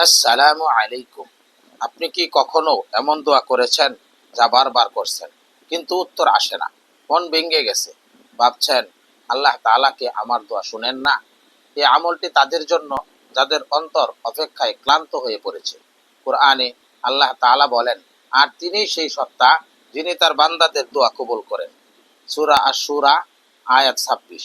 আসসালামু আলাইকুম। আপনি কি কখনো এমন দোয়া করেছেন যা বারবার করছেন কিন্তু উত্তর আসে না? মন ভেঙে গেছে, ভাবছেন আল্লাহ তাআলা কি আমার দোয়া শুনেন না? এই আমলটি তাদের জন্য যাদের অন্তর অপেক্ষায় ক্লান্ত হয়ে পড়েছে। কোরআনে আল্লাহ তাআলা বলেন, আর তিনিই সেই সত্তা যিনি তার বান্দাদের দোয়া কবুল করেন। সূরা আশ-শূরা আয়াত ২৬।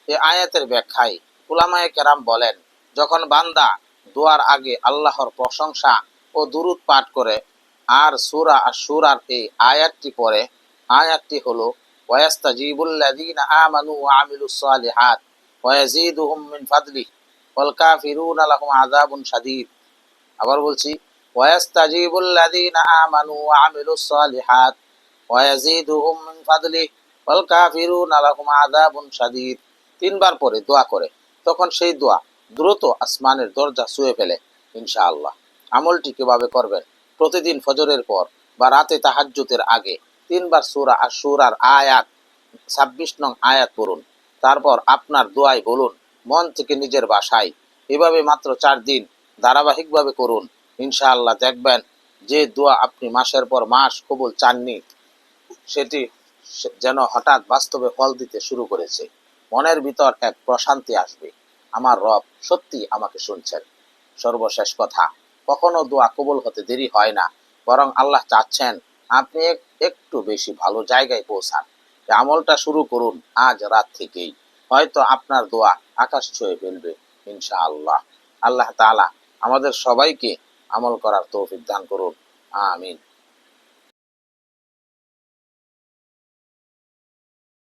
এই আয়াতের ব্যাখ্যায় উলামায়ে কেরাম বলেন, যখন বান্দা দোয়ার আগে আল্লাহর প্রশংসা ও দুরূদ পাঠ করে আর সূরা আশ-শূরার এই আয়াতটি পড়ে, আয়াতটি হলো ওয়াস্তাজিবুল্লাযীনা আমানু ওয়া আমিলুস সালিহাত ওয়া ইয়াজিদুহুম মিন ফাদলিহি ওয়াল কাফিরুনা লাহুম আযাবুন শাদীদ। আবার বলছি, ওয়াস্তাজিবুল্লাযীনা আমানু ওয়া আমিলুস সালিহাত ওয়া ইয়াজিদুহুম মিন ফাদলিহি ওয়াল কাফিরুনা লাহুম আযাবুন শাদীদ। তিনবার পরে দোয়া করে, তখন সেই দোয়া দ্রুত আসমানের দরজা ছুঁয়ে ফেলে ইনশাআল্লাহ। আমলটি কিভাবে করবেন? প্রতিদিন ফজরের পর বা রাতে তাহাজ্জুদের আগে তিনবার সূরা আশ-শূরার আয়াত ২৬ নং আয়াত পড়ুন। তারপর আপনার দোয়ায় বলুন, মন থেকে নিজের ভাষায়। এভাবে মাত্র ৪ দিন ধারাবাহিকভাবে করুন। ইনশাআল্লাহ দেখবেন যে দোয়া আপনি মাসের পর মাস কবুল চাননি, সেটি যেন হঠাৎ বাস্তবে ফল দিতে শুরু করেছে। মনের ভিতর এক প্রশান্তি আসবে, আমার রব সত্যি আমাকে শুনছেন। সর্বশেষ কথা, কখনো দোয়া কবুল হতে দেরি হয় না, বরং আল্লাহ চাচ্ছেন আপনি একটু বেশি ভালো জায়গায় পৌঁছান। এই আমলটা শুরু করুন আজ রাত থেকেই, হয়তো আপনার দোয়া আকাশ ছুঁয়ে ফেলবে ইনশাআল্লাহ। আল্লাহ তাআলা আমাদের সবাইকে আমল করার তৌফিক দান করুন। আমিন।